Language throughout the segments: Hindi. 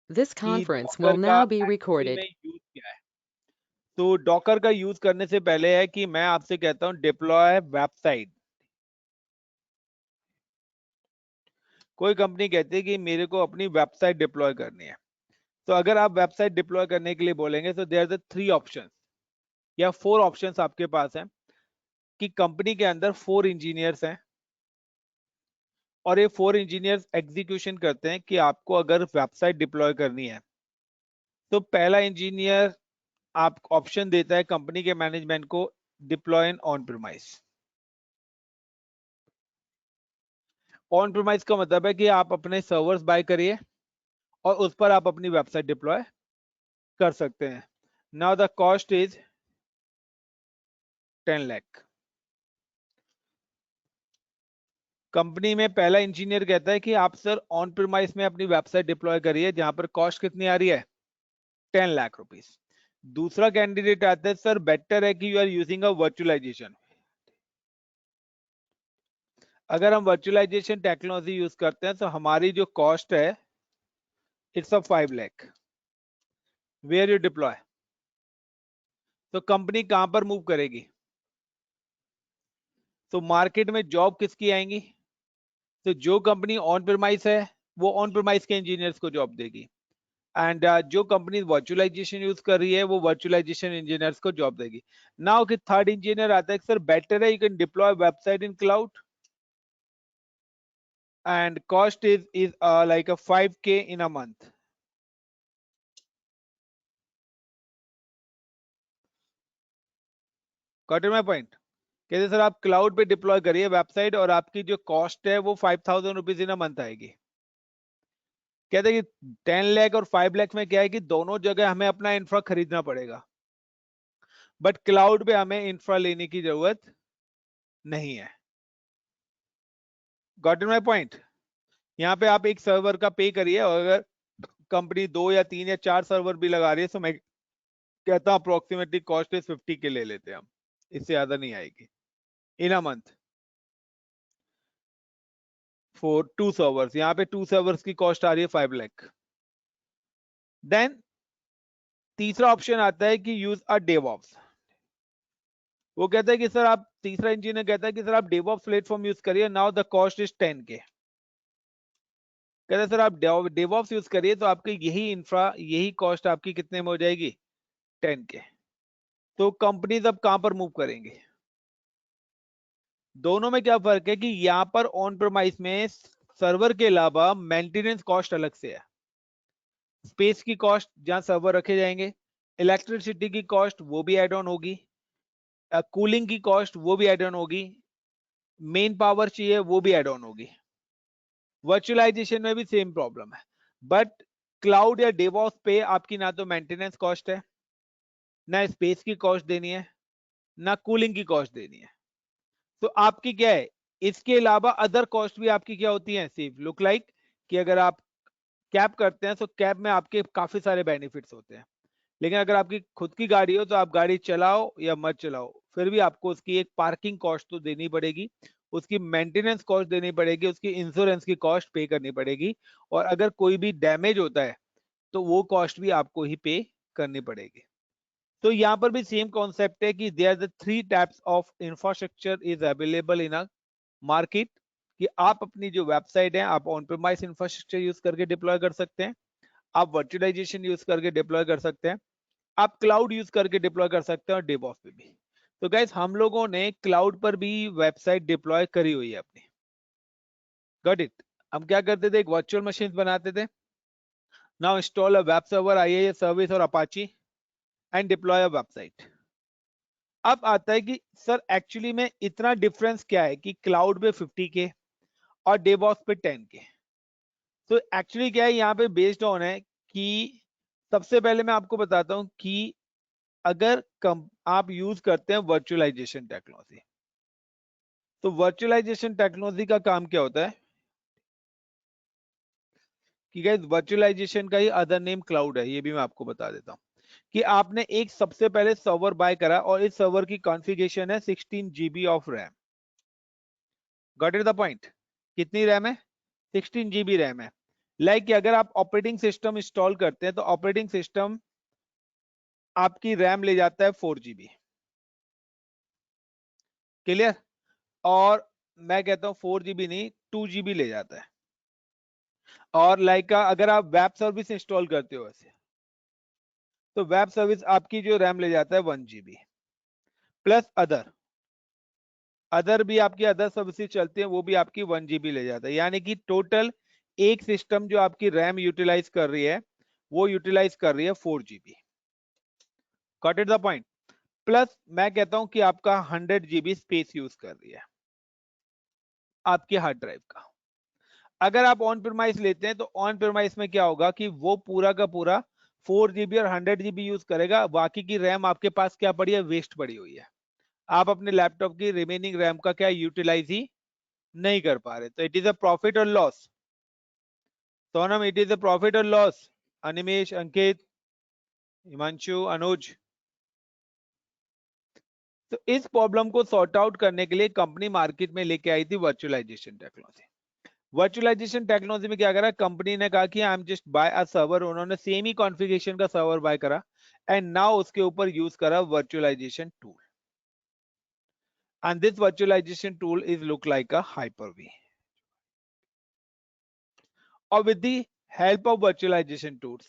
This कि conference डॉकर will का now be एक्चुअली recorded. में यूज क्या है। तो डॉकर का यूज करने से पहले है कि मैं आपसे कहता हूं डिप्लॉय वेबसाइट। कोई कंपनी कहती है कि मेरे को अपनी वेबसाइट डिप्लॉय करनी है, तो अगर आप वेबसाइट डिप्लॉय करने के लिए बोलेंगे तो देयर आर द 3 ऑप्शंस या 4 ऑप्शंस आपके पास हैं कि कंपनी के अंदर 4 इंजीनियर्स हैं और ये 4 इंजीनियर्स एग्जीक्यूशन करते हैं कि आपको अगर वेबसाइट डिप्लॉय करनी है तो पहला इंजीनियर आप ऑप्शन देता है कंपनी के मैनेजमेंट को deploy in on premise. On premise का मतलब है कि आप अपने सर्वर्स बाय करिए और उस पर आप अपनी वेबसाइट डिप्लॉय कर सकते हैं। Now the cost is 10 lakh. Company में पहला इंजीनियर कहता है कि आप सर ऑन प्रीमाइस में अपनी वेबसाइट डिप्लॉय करिए जहां पर कॉस्ट कितनी आ रही है 10 लाख रुपीस। दूसरा कैंडिडेट आता है सर बेटर है कि you are using a virtualization. अगर हम वर्चुअलाइजेशन टेक्नोलॉजी यूज करते हैं तो हमारी जो कॉस्ट है it's a 5 lakh. Where you deploy, तो कंपनी कहां पर मूव करेगी? तो मार्केट में जॉब किसकी आएंगी? तो जो कंपनी ऑन प्रीमाइस है वो ऑन प्रीमाइस के इंजीनियर्स को जॉब देगी एंड जो कंपनी वर्चुअलाइजेशन यूज कर रही है वो वर्चुअलाइजेशन इंजीनियर्स को जॉब देगी। नाउ कि थर्ड इंजीनियर आता है सर बेटर है you can deploy website in cloud and cost is like a 5K in a month. Got it my point? कहते सर आप क्लाउड पे डिप्लॉय करिए वेबसाइट और आपकी जो कॉस्ट है वो 5,000 रुपीज इन अ मंथ आएगी। कहते कि 10 लाख और 5 लाख में क्या है कि दोनों जगह हमें अपना इंफ्रा खरीदना पड़ेगा, बट क्लाउड पे हमें इंफ्रा लेने की जरूरत नहीं है। Got it my point? यहाँ पे आप एक सर्वर का पे करिए और अगर कंपनी 2 या 3 या 4 सर्वर भी लगा रही है तो मैं कहता हूँ अप्रोक्सीमेटली कॉस्ट इज 50 के ले लेते हैं हम, इससे ज्यादा नहीं आएगी इन अ मंथ फॉर 2 सर्वर्स। यहाँ पे 2 सर्वर्स की कॉस्ट आ रही है 5 लाख। देन तीसरा ऑप्शन आता है कि यूज अ डेवऑप्स। वो कहता है कि सर आप, तीसरा इंजीनियर कहता है कि सर आप डेवऑप्स प्लेटफॉर्म यूज करिए, now the cost is 10K। कहता है सर आप डेवऑप्स यूज करिए तो आपकी यही इंफ्रा यही कॉस्ट आपकी कितने में हो जाएगी 10K। तो कंपनीज अब कहां पर मूव करेंगे? दोनों में क्या फर्क है कि यहां पर ऑन प्रोमाइस में सर्वर के अलावा मेंटेनेंस कॉस्ट अलग से है, स्पेस की कॉस्ट जहां सर्वर रखे जाएंगे, इलेक्ट्रिसिटी की कॉस्ट वो भी एड ऑन होगी, कूलिंग की कॉस्ट वो भी एड ऑन होगी, मेन पावर चाहिए वो भी एड ऑन होगी। वर्चुअलाइजेशन में भी सेम प्रॉब्लम है, बट क्लाउड या डेवऑप्स पे आपकी ना तो मेंटेनेंस कॉस्ट है, ना स्पेस की कॉस्ट देनी है, ना कूलिंग की कॉस्ट देनी है। तो आपकी क्या है, इसके अलावा अदर कॉस्ट भी आपकी क्या होती है सिर्फ लुक लाइक कि अगर आप कैब करते हैं तो कैब में आपके काफी सारे बेनिफिट्स होते हैं, लेकिन अगर आपकी खुद की गाड़ी हो तो आप गाड़ी चलाओ या मत चलाओ फिर भी आपको उसकी एक पार्किंग कॉस्ट तो देनी पड़ेगी, उसकी मेंटेनेंस कॉस्ट देनी पड़ेगी, उसकी इंश्योरेंस की कॉस्ट पे करनी पड़ेगी, और अगर कोई भी डैमेज होता है तो वो कॉस्ट भी आपको ही पे करनी पड़ेगी। तो यहाँ पर भी सेम कॉन्सेप्ट है कि there the 3 types of infrastructure is available in a market, कि आप अपनी जो वेबसाइट है आप ऑन प्रीमाइस इंफ्रास्ट्रक्चर यूज करके डिप्लॉय कर सकते हैं, आप वर्चुअलाइजेशन यूज करके डिप्लॉय कर सकते हैं, आप क्लाउड यूज करके डिप्लॉय कर सकते हैं और डेवऑप्स पे भी। तो गाइस हम लोगों ने क्लाउड पर भी वेबसाइट डिप्लॉय करी हुई है अपनी। Got it? हम क्या करते थे, एक वर्चुअल मशीन बनाते थे, now install a web server IIS service और Apache and deploy a website. अब आता है कि सर एक्चुअली में इतना डिफरेंस क्या है कि क्लाउड पे 50K और डेवऑप्स पे 10K। तो एक्चुअली क्या है यहाँ पे बेस्ड ऑन है कि सबसे पहले मैं आपको बताता हूँ कि अगर आप यूज करते हैं वर्चुअलाइजेशन टेक्नोलॉजी, तो वर्चुअलाइजेशन टेक्नोलॉजी का काम क्या होता है कि गाइस वर्चुअलाइजेशन का ही अदर नेम क्लाउड है, ये भी मैं आपको बता देता हूँ कि आपने एक सबसे पहले सर्वर बाय करा और इस सर्वर की कॉन्फ़िगरेशन है 16 GB of RAM. Got it the point? कितनी रैम है? 16 GB रैम है। लाइक कि अगर आप ऑपरेटिंग सिस्टम इंस्टॉल करते हैं तो ऑपरेटिंग सिस्टम आपकी रैम ले जाता है 4 GB। क्लियर? और मैं कहता हूं 4 GB नहीं, 2 GB ले जाता है। और लाइक अगर आप वेब सर्विस इंस्टॉल करते हो ऐसे, तो वेब सर्विस आपकी जो रैम ले जाता है 1 GB प्लस अदर भी आपकी अदर सर्विसेज चलती हैं, वो भी आपकी 1 GB ले जाता है। यानी कि टोटल एक सिस्टम जो आपकी रैम यूटिलाइज कर रही है वो यूटिलाइज कर रही है 4 GB। Got it the point? Plus मैं कहता हूं कि आपका 100 GB स्पेस यूज कर रही है आपके हार्ड ड्राइव का। अगर आप ऑन प्रीमाइस लेते हैं तो ऑन प्रीमाइस में क्या होगा कि वो पूरा का पूरा 4 GB और 100 GB यूज करेगा, बाकी की रैम आपके पास क्या पड़ी है, वेस्ट पड़ी हुई है। आप अपने लैपटॉप की रिमेनिंग रैम का क्या यूटिलाइज ही नहीं कर पा रहे। तो इट इज अ प्रॉफिट और loss. Sonam, it is a profit और लॉस? अनिमेश, अंकित, हिमांशु, अनुज। तो इस प्रॉब्लम को सॉर्ट आउट करने के लिए कंपनी मार्केट में लेके आई थी वर्चुअलाइजेशन टेक्नोलॉजी। वर्चुअलाइजेशन टेक्नोलॉजी में क्या करा, कंपनी ने कहा कि I am just buy a server, उन्होंने सेम ही कॉन्फ़िगरेशन का सर्वर बाय करा एंड नाउ उसके ऊपर यूज करा virtualization tool, and this virtualization tool is look like a Hyper V. और with the help of virtualization tools,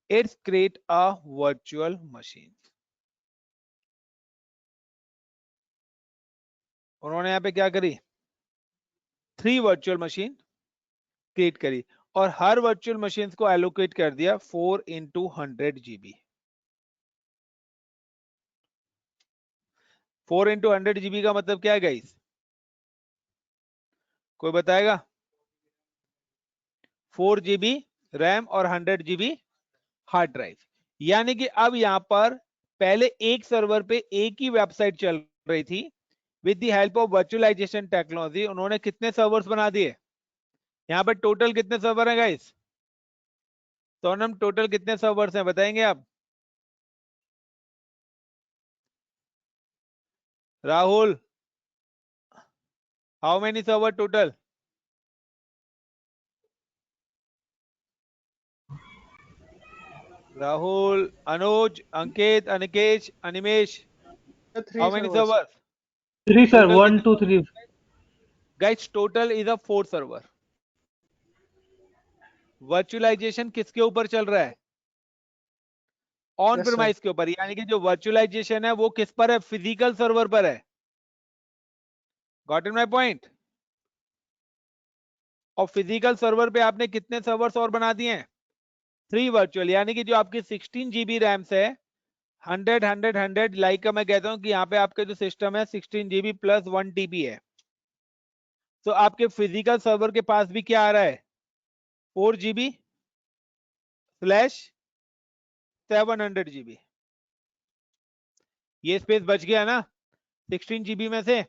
it's create a virtual machine। उन्होंने यहाँ पे क्या करी, 3 वर्चुअल मशीन क्रिएट करी और हर वर्चुअल मशीन को एलोकेट कर दिया 4 into 100 GB। 4 into 100 GB का मतलब क्या है गाइस, कोई बताएगा? 4 GB रैम और 100 GB हार्ड ड्राइव। यानी कि अब यहां पर पहले एक सर्वर पे एक ही वेबसाइट चल रही थी, with the help of virtualization technology उन्होंने कितने सर्वर्स बना दिए? यहाँ पर टोटल कितने सर्वर हैं गाइस? सोनम, टोटल कितने सर्वर्स हैं बताएंगे आप? Rahul, how many server total? Rahul, Anuj, Ankit, Anikesh, Animesh, Three how many servers. Servers? 3 sir, total 1 कितने 2 3। Guys? Total is a 4 server. Virtualization किसके ऊपर चल रहा है? On Yes, sir. प्रीमाइस के ऊपर। यानी कि जो वर्चुअलाइजेशन है वो किस पर है, फिजिकल सर्वर पर है। Got in my point? और फिजिकल सर्वर पे आपने कितने सर्वर्स और बना दिए हैं? 3 वर्चुअल। यानी कि जो आपकी 16 GB रैम्स है, 100 लाइक का मैं कहता हूं कि यहाँ पे आपका जो सिस्टम है 16 GB प्लस 1 TB है। तो आपके फिजिकल सर्वर के पास भी क्या आ रहा है, 4 GB स्लैश 700 GB। ये स्पेस बच गया ना 16 GB में से।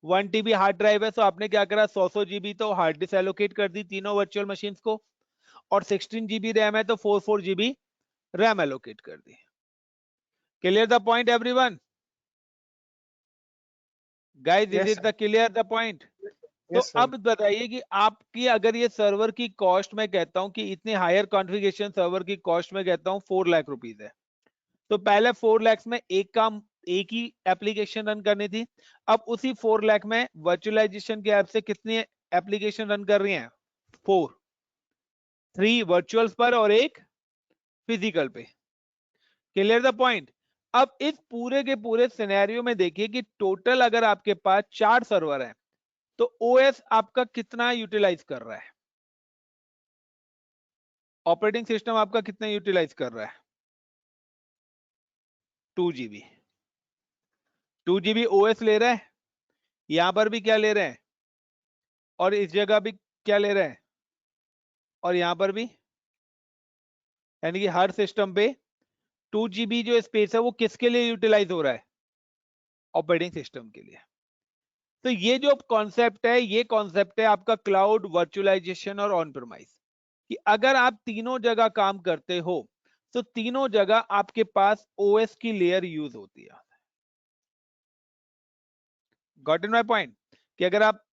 1 TB हार्ड ड्राइव है, तो आपने क्या करा, 100 GB तो हार्ड डिस्क एलोकेट कर दी तीनों वर्चुअल मशीन्स को, और 16 GB रैम है तो 4 GB रैम एलोकेट कर दी। Clear the point everyone? Guys, is Yes, it sir. The clear the point? तो Yes, sir. अब बताइए कि आपकी अगर ये सर्वर की कॉस्ट मैं कहता हूं कि इतनी हायर कॉन्फ़िगरेशन सर्वर की कॉस्ट में कहता हूं 4 लाख रुपीस है, तो पहले 4 लाख में एक ही एप्लीकेशन रन करनी थी। अब उसी 4 लाख में वर्चुअलाइजेशन के ऐप से कितनी एप्लीकेशन रन कर रही हैं? 4, 3 वर्चुअल्स पर और एक फिजिकल पे। Clear the point? अब इस पूरे के पूरे सिनेरियो में देखिए कि टोटल अगर आपके पास 4 सर्वर हैं तो ओएस आपका कितना यूटिलाइज कर रहा है, ऑपरेटिंग सिस्टम आपका कितना यूटिलाइज कर रहा है? 2 GB। 2 GB ओएस ले रहा है, यहां पर भी क्या ले रहे हैं, और इस जगह भी क्या ले रहे हैं, और यहां पर भी। यानी कि हर सिस्टम पे 2 GB जो स्पेस है वो किसके लिए यूटिलाइज हो रहा है? ऑपरेटिंग सिस्टम के लिए। तो ये जो कॉन्सेप्ट है, ये कॉन्सेप्ट है आपका क्लाउड, वर्चुअलाइजेशन और ऑन प्रीमाइस, कि अगर आप तीनों जगह काम करते हो तो तीनों जगह आपके पास ओएस की लेयर यूज होती है। Got in my point? कि अगर आप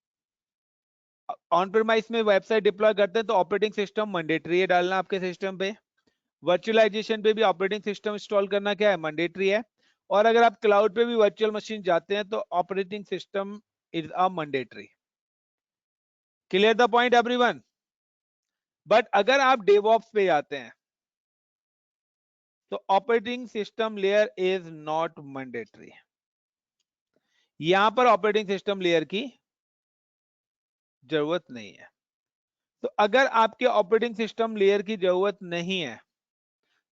ऑन प्रेमाइस में वेबसाइट डिप्लॉय करते हैं तो ऑपरेटिंग सिस्टम मैंडेटरी है डालना आपके सिस्टम पे। वर्चुअलाइजेशन पे भी ऑपरेटिंग सिस्टम इंस्टॉल करना क्या है, मैंडेटरी है। और अगर आप क्लाउड पे भी वर्चुअल मशीन जाते हैं तो operating system is a mandatory. Clear the point everyone. But अगर आप डेवऑप्स पे जाते हैं तो operating system layer is not mandatory. यहां पर ऑपरेटिंग सिस्टम लेयर की जरूरत नहीं है। तो अगर आपके ऑपरेटिंग सिस्टम लेयर की जरूरत नहीं है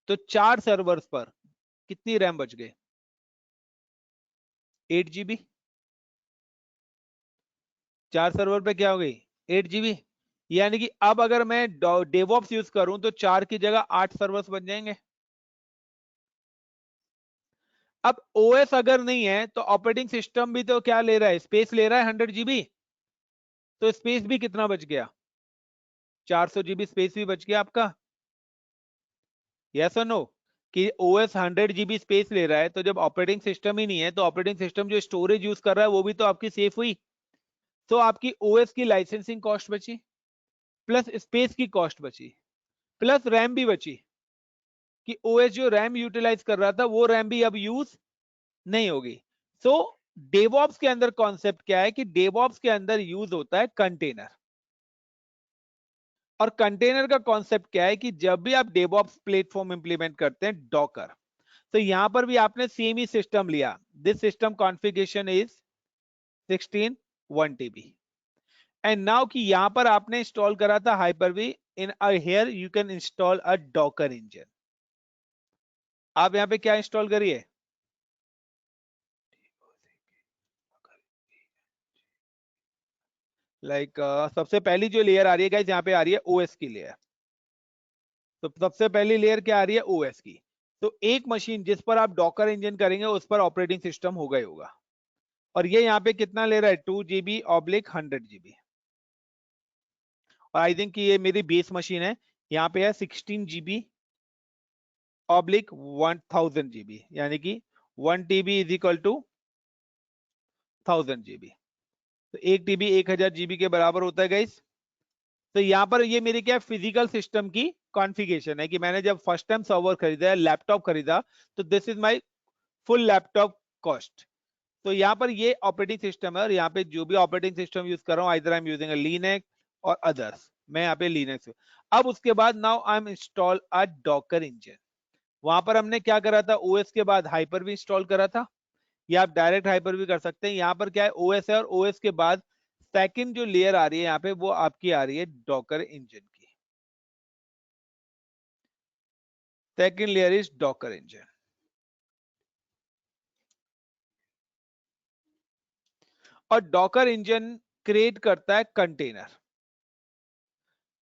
तो 4 सर्वर्स पर कितनी रैम बच गई, 8 GB। 4 सर्वर पे क्या हो गई, 8 GB। यानी कि अब अगर मैं डेवऑप्स यूज करूं तो 4 की जगह 8 सर्वर्स बन जाएंगे। अब ओएस अगर नहीं है तो ऑपरेटिंग सिस्टम भी तो क्या ले रहा है, स्पेस ले रहा है 100 GB। तो स्पेस भी कितना बच गया, 400 GB स्पेस भी बच गया आपका। यस और नो, कि ओएस 100 GB स्पेस ले रहा है तो जब ऑपरेटिंग सिस्टम ही नहीं है तो ऑपरेटिंग सिस्टम जो स्टोरेज यूज कर रहा है वो भी तो आपकी सेफ हुई। तो आपकी ओएस की लाइसेंसिंग कॉस्ट बची, प्लस स्पेस की कॉस्ट बची, प्लस रैम भी बची, कि ओएस जो रैम यूटिलाइज कर रहा था वो रैम भी अब यूज नहीं होगी। सो डेवऑप्स के अंदर कॉन्सेप्ट क्या है कि डेवऑप्स के अंदर यूज होता है कंटेनर। और कंटेनर का कॉन्सेप्ट क्या है कि जब भी आप डेवऑप्स प्लेटफॉर्म इंप्लीमेंट करते हैं डॉकर, तो यहां पर भी आपने सेम ही सिस्टम लिया। This system configuration is 16 1 TB। And now कि यहां पर आपने इंस्टॉल करा था Hyper-V, in here you can install a Docker engine. आप यहां पे क्या इंस्टॉल करिए, सबसे पहली जो लेयर आ रही है गाइस, यहाँ पे आ रही है ओएस की लेयर। तो सबसे पहली लेयर क्या आ रही है, ओएस की। तो एक मशीन जिस पर आप डॉकर इंजन करेंगे उस पर ऑपरेटिंग सिस्टम होगा ही होगा। और ये यहाँ पे कितना ले रहा है, 2 GB ऑब्लिक 100 GB। और आई थिंक ये मेरी बेस मशीन है, यहाँ पे है 16 GB ऑब्लिक 1000 GB, यानी कि 1 TB is equal to 1000 GB। तो 1 TB 1000 GB के बराबर होता है गाइस। तो यहां पर ये मेरी क्या फिजिकल सिस्टम की कॉन्फ़िगरेशन है कि मैंने जब फर्स्ट टाइम सर्वर खरीदा, लैपटॉप खरीदा, तो this is my full laptop cost. तो यहाँ पर ये ऑपरेटिंग सिस्टम है और यहाँ पे जो भी ऑपरेटिंग सिस्टम यूज कर रहा हूँ, either I am using Linux और अदर्स, मैं यहाँ पे लिनक्स। अब उसके बाद now I M install a Docker engine. वहां पर हमने क्या करा था, ओएस के बाद हाइपर भी इंस्टॉल करा था, या आप डायरेक्ट हाइपर भी कर सकते हैं। यहाँ पर क्या है, ओएस है और ओएस के बाद सेकंड जो लेयर आ रही है यहाँ पे वो आपकी आ रही है डॉकर इंजन की। Second layer is Docker engine. और डॉकर इंजन क्रिएट करता है कंटेनर।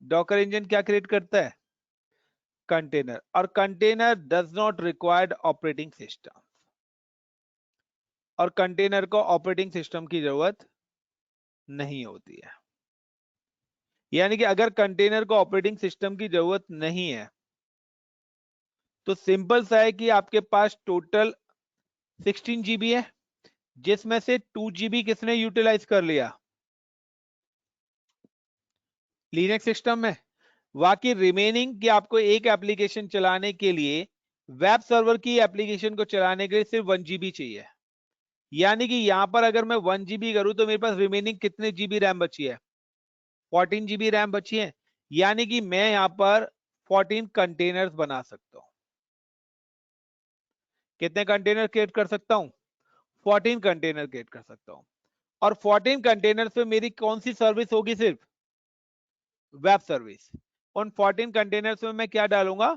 डॉकर इंजन क्या क्रिएट करता है, कंटेनर। और container does not required operating system. और कंटेनर को ऑपरेटिंग सिस्टम की जरूरत नहीं होती है। यानी कि अगर कंटेनर को ऑपरेटिंग सिस्टम की जरूरत नहीं है तो सिंपल सा है कि आपके पास टोटल 16 GB है, जिसमें से 2 GB किसने यूटिलाइज कर लिया, लिनक्स सिस्टम में। बाकी रिमेनिंग कि आपको एक एप्लीकेशन चलाने के लिए, वेब सर्वर की एप्लीकेशन को चलाने के लिए सिर्फ 1 GB चाहिए। यानी कि यहां पर अगर मैं 1 GB करूं तो मेरे पास रिमेनिंग कितने GB रैम बची है, 14 GB रैम बची है। यानी कि मैं यहां पर 14 कंटेनर्स बना सकता हूं। कितने कंटेनर क्रिएट कर सकता हूं, 14 कंटेनर क्रिएट कर सकता हूं। और 14 कंटेनर्स पे मेरी कौन सी सर्विस होगी, सिर्फ वेब सर्विस। उन 14 कंटेनर्स में मैं क्या डालूंगा,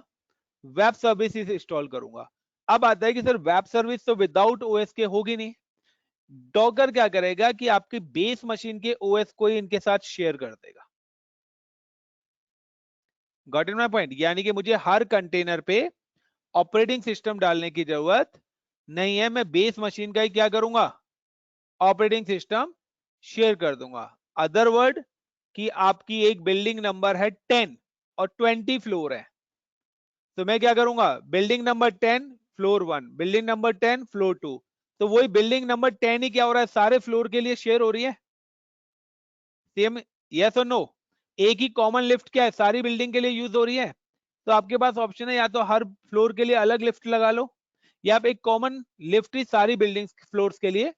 वेब सर्विस इंस्टॉल करूंगा। अब आता है कि सर वेब सर्विस तो विदाउट ओएस के होगी नहीं। डॉकर क्या करेगा कि आपकी बेस मशीन के ओएस को ही इनके साथ शेयर कर देगा। Got in my point. यानी कि मुझे हर कंटेनर पे ऑपरेटिंग सिस्टम डालने की जरूरत नहीं है, मैं बेस मशीन का ही क्या करूंगा, ऑपरेटिंग सिस्टम शेयर कर दूंगा। अदर वर्ड कि आपकी एक बिल्डिंग नंबर है 10 और 20 फ्लोर है, तो मैं क्या करूंगा, building number 10 floor 1, building number 10 floor 2। तो वही बिल्डिंग नंबर 10 ही क्या हो रहा है, सारे फ्लोर के लिए शेयर हो रही है। सेम यस और नो? एक ही कॉमन लिफ्ट क्या है, सारी बिल्डिंग के लिए यूज हो रही है, तो आपके पास ऑप्शन है या तो हर फ्लोर के लिए अलग लिफ्ट लगा लो, या आप एक कॉमन लिफ्ट ही सारी बिल्डिंग फ्लोर्स के लिए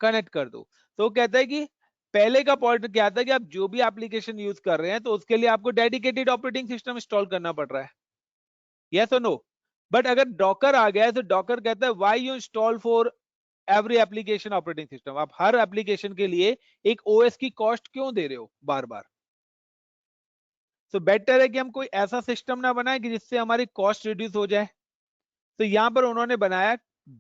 कनेक्ट कर दो। तो वो कहता है कि पहले का पॉइंट क्या था कि आप जो भी एप्लीकेशन यूज कर रहे हैं तो उसके लिए आपको डेडिकेटेड ऑपरेटिंग सिस्टम इंस्टॉल करना पड़ रहा है, यस और नो? बट अगर डॉकर आ गया है तो डॉकर कहता है why you install for every application operating system, आप हर एप्लीकेशन के लिए एक ओएस की कॉस्ट क्यों दे रहे हो बार बार? तो बेटर है कि हम कोई ऐसा सिस्टम ना बनाए कि जिससे हमारी कॉस्ट रिड्यूस हो जाए। तो यहां पर उन्होंने बनाया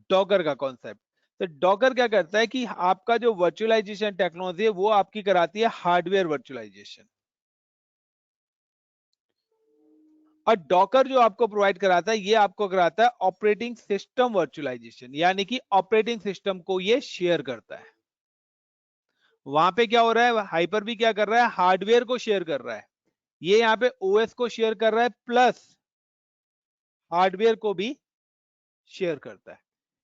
डॉकर का कॉन्सेप्ट। तो डॉकर क्या करता है कि आपका जो वर्चुअलाइजेशन टेक्नोलॉजी है वो आपकी कराती है हार्डवेयर वर्चुअलाइजेशन, और डॉकर जो आपको प्रोवाइड कराता है ये आपको कराता है ऑपरेटिंग सिस्टम वर्चुअलाइजेशन, यानी कि ऑपरेटिंग सिस्टम को ये शेयर करता है। वहां पे क्या हो रहा है, हाइपर भी क्या कर रहा है, हार्डवेयर को शेयर कर रहा है, ये यहाँ पे ओएस को शेयर कर रहा है प्लस हार्डवेयर को भी शेयर करता है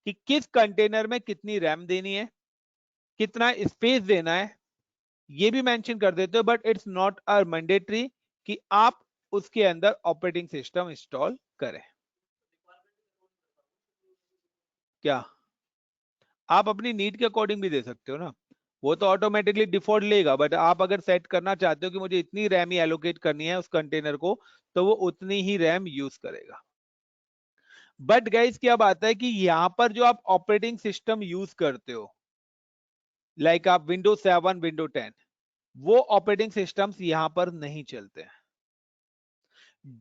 कि किस कंटेनर में कितनी रैम देनी है, कितना स्पेस देना है, ये भी मेंशन कर देते हो, but it's not a mandatory कि आप उसके अंदर ऑपरेटिंग सिस्टम इंस्टॉल करें। क्या आप अपनी नीड के अकॉर्डिंग भी दे सकते हो ना, वो तो ऑटोमेटिकली डिफॉल्ट लेगा, बट आप अगर सेट करना चाहते हो कि मुझे इतनी रैम ही एलोकेट करनी है उस कंटेनर को, तो वो उतनी ही रैम यूज करेगा। बट गाइस क्या बात है कि यहां पर जो आप ऑपरेटिंग सिस्टम यूज करते हो, लाइक आप विंडोज 7 विंडो 10, वो ऑपरेटिंग सिस्टम्स यहां पर नहीं चलते हैं।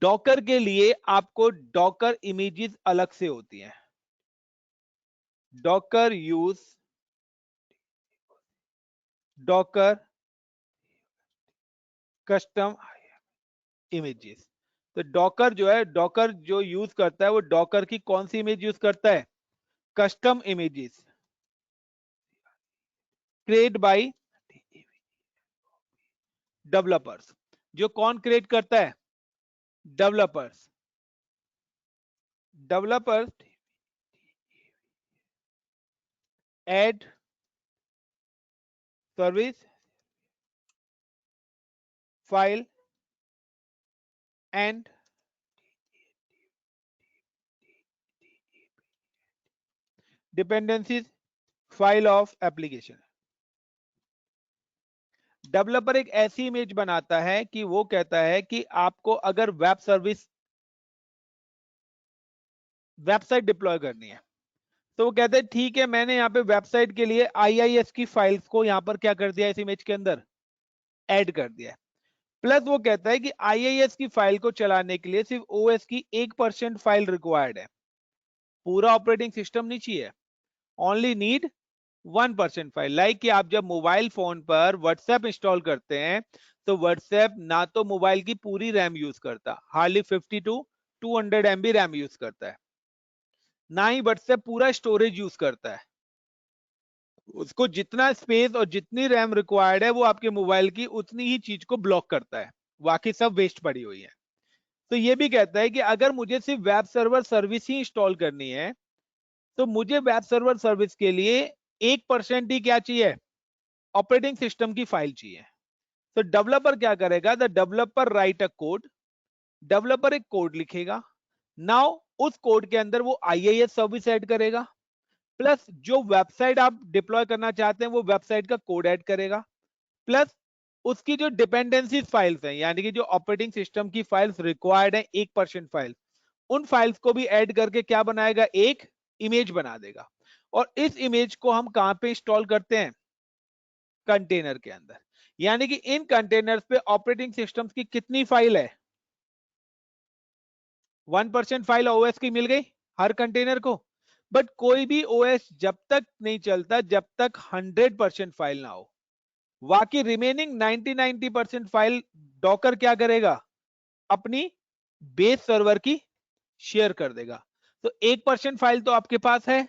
डॉकर के लिए आपको डॉकर इमेजेस अलग से होती हैं, Docker use Docker custom images. तो डॉकर जो है, डॉकर जो यूज करता है वो डॉकर की कौन सी इमेज यूज करता है, custom images create bye developers. जो कौन क्रिएट करता है, developers. Developers add service file and dependencies file of application. Developer एक ऐसी इमेज बनाता है कि वो कहता है कि आपको अगर वेब सर्विस वेबसाइट डिप्लॉय करनी है, तो वो कहते हैं ठीक है, मैंने यहाँ पे वेबसाइट के लिए आईआईएस की फाइल्स को यहाँ पर क्या कर दिया, इस इमेज के अंदर ऐड कर दिया है। प्लस वो कहता है कि आईआईएस की फाइल को चलाने के लिए सिर्फ ओएस की 1% फाइल रिक्वायर्ड है, पूरा ऑपरेटिंग सिस्टम नहीं चाहिए, ओनली नीड 1% फाइल। लाइक कि आप जब मोबाइल फोन पर व्हाट्सएप इंस्टॉल करते हैं, तो व्हाट्सएप ना तो मोबाइल की पूरी रैम यूज करता, hardly 50 to 200 MB RAM use करता है, ना ही व्हाट्सएप पूरा स्टोरेज यूज करता है। उसको जितना स्पेस और जितनी रैम रिक्वायर्ड है वो आपके मोबाइल की उतनी ही चीज को ब्लॉक करता है, बाकी सब वेस्ट पड़ी हुई है। तो ये भी कहता है कि अगर मुझे सिर्फ वेब सर्वर सर्विस ही इंस्टॉल करनी है, तो मुझे वेब सर्वर सर्विस के लिए 1% ही क्या चाहिए, ऑपरेटिंग सिस्टम की फाइल चाहिए। तो डेवलपर क्या करेगा, the developer right a code, developer एक कोड लिखेगा, नाउ उस कोड के अंदर वो आईआईएस सर्विस ऐड करेगा, प्लस जो वेबसाइट आप डिप्लॉय करना चाहते हैं वो वेबसाइट का कोड ऐड करेगा, प्लस उसकी जो डिपेंडेंसी फाइल्स हैं, यानी कि जो ऑपरेटिंग सिस्टम की फाइल्स रिक्वायर्ड है 1% फाइल, उन फाइल्स को भी ऐड करके क्या बनाएगा, एक इमेज बना देगा। और इस इमेज को हम कहां पे इंस्टॉल करते हैं, कंटेनर के अंदर। यानी कि इन कंटेनर्स पे ऑपरेटिंग सिस्टम्स की कितनी फाइल है, 1% फाइल ओएस की मिल गई हर कंटेनर को। बट कोई भी ओएस जब तक नहीं चलता जब तक 100% फाइल ना हो, बाकी रिमेनिंग 90% फाइल डॉकर क्या करेगा, अपनी बेस सर्वर की शेयर कर देगा। तो 1% फाइल तो आपके पास है